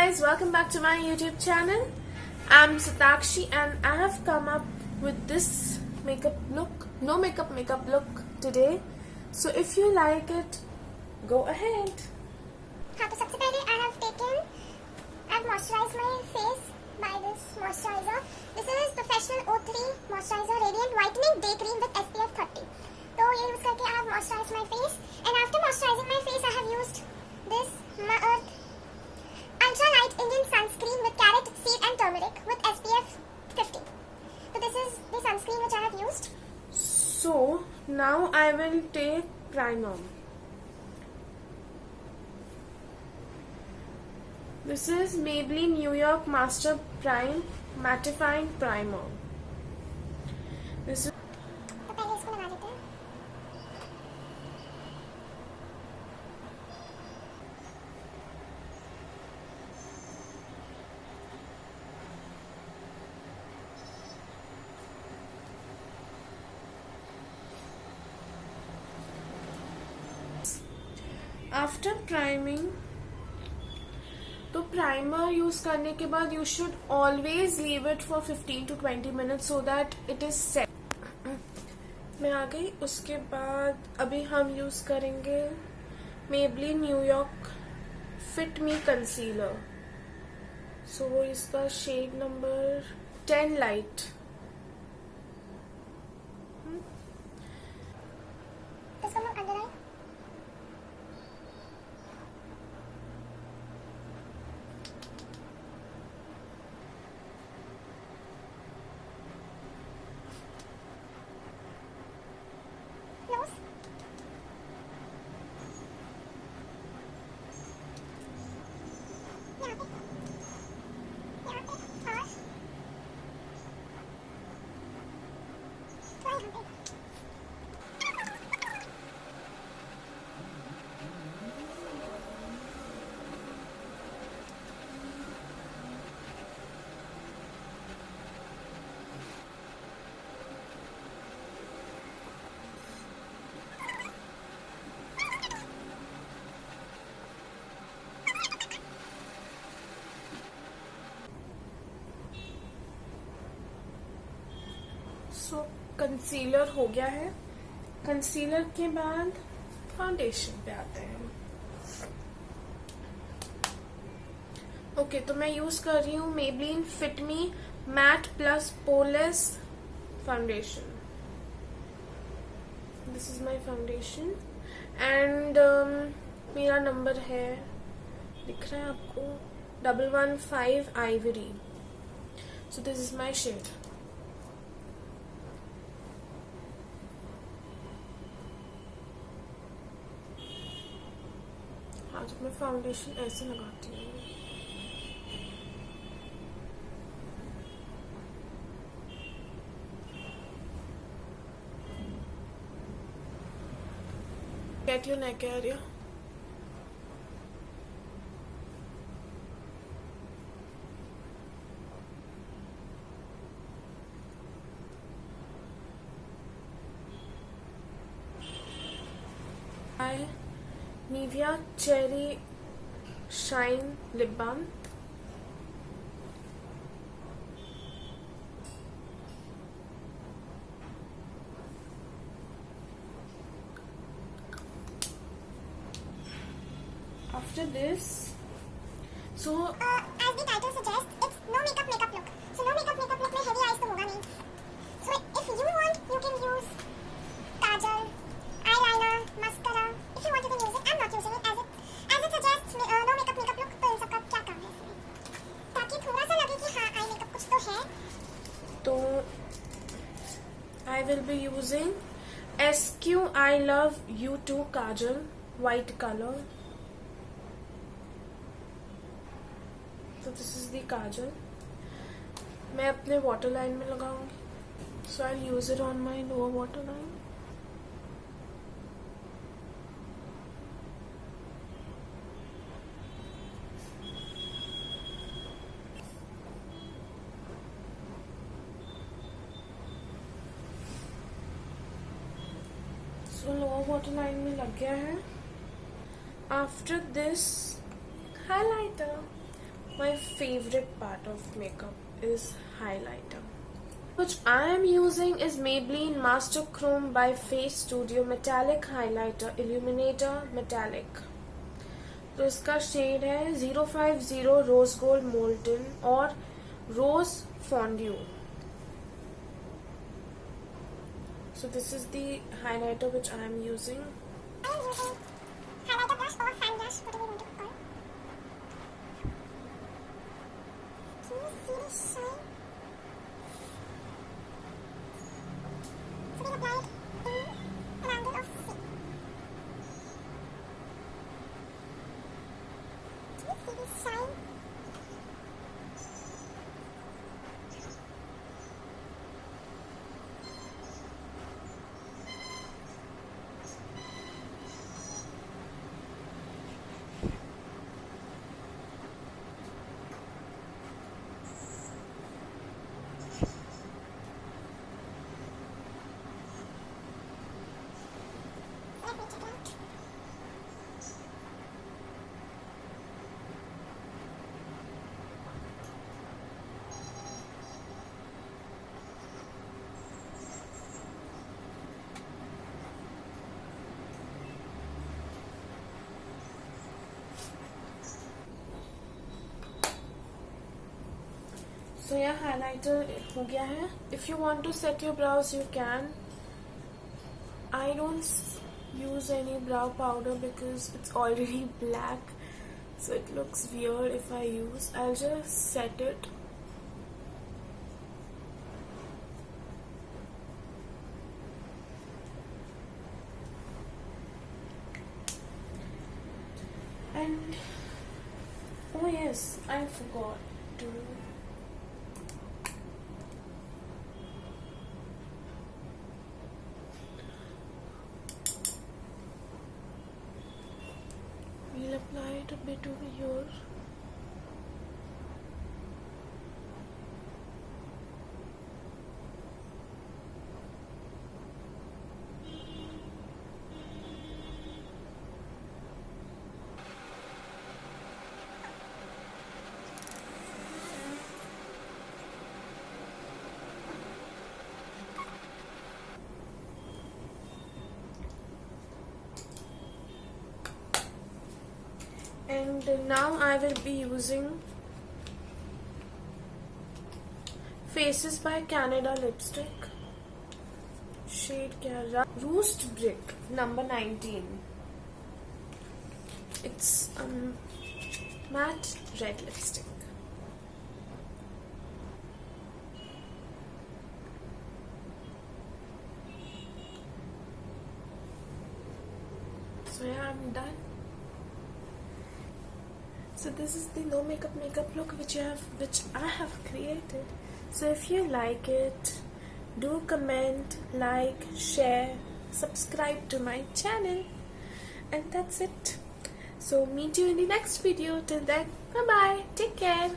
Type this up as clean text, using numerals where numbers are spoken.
guys, welcome back to my YouTube channel. I'm Satakashi and I have come up with this makeup look, no makeup look today. So if you like it, go ahead. हाँ, तो सबसे पहले I've moisturized my face by this moisturizer. This is Professional O3 Moisturizer Radiant Whitening Day Cream with SPF 30. तो ये use करके I have moisturized my face, and after moisturizing my face I have used this Mamaearth Ultra Light Indian Sunscreen with carrot seed and turmeric with SPF 50. So this is the sunscreen which I have used. So now I will take primer. This is Maybelline New York Master Prime Mattifying Primer. This is तो पहले इसको लगा देते हैं. After priming, तो primer use करने के बाद you should always leave it for 15 to 20 minutes so that it is set. मैं आ गई. उसके बाद अभी हम यूज करेंगे Maybelline New York fit me concealer. So वो इसका शेड नंबर 10 लाइट. इसको हम अंदर आए. Close. यहाँ पे और थोड़ा यहाँ पे. सो कंसीलर हो गया है. कंसीलर के बाद फाउंडेशन पे आते हैं. ओके, तो मैं यूज कर रही हूँ Maybelline fit me matte plus poreless foundation. This is my foundation and मेरा नंबर है, दिख रहा है आपको, 115 ivory. So this is my shade. आज मैं फाउंडेशन ऐसे लगाती हूँ. Get your neck area. Nivea Cherry Shine Lip Balm. After this, so As the title suggests, it's no makeup look. So no makeup look में heavy eyes तो होगा नहीं. So if you want, you can use Kajal, eyeliner, mascara. If you want, you can use it. I'm not using it as it suggests no makeup look. तो इन सबका क्या काम है इसमें? ताकि थोड़ा सा लगे कि हाँ आई मेकअप कुछ तो है. तो I will be using SQ I Love You Too Kajal white color. So this is the Kajal. मैं अपने वाटर लाइन में लगाऊंगी. So I'll use it on my lower waterline. So lower waterline में लग गया है. After this, highlighter. My my favorite part of makeup is highlighter. Which I am using is Maybelline Master Chrome by Face Studio Metallic Highlighter Illuminator Metallic. तो इसका shade है 050 Rose Gold Molten और Rose Fondue. So this is the highlighter which I am using. I am using highlighter brush or fan brush, whatever you want to call. Can you see this shine? So we applied in an angle of 6. Can you see this shine? Let me check it out. So yeah, highlighter हो गया है. If you want to set your brows, you can. I don't use any brow powder because it's already black, so it looks weird if I use. I'll just set it. And oh yes, I forgot to we'll apply it a bit over here. And now I will be using Faces by Canada lipstick. Shade kya? Russet Brick number 19. It's matte red lipstick. So yeah, I'm done. So this is the no makeup look which I have created. So if you like it, do comment, like, share, subscribe to my channel, and that's it. So meet you in the next video. Till then, bye bye, take care.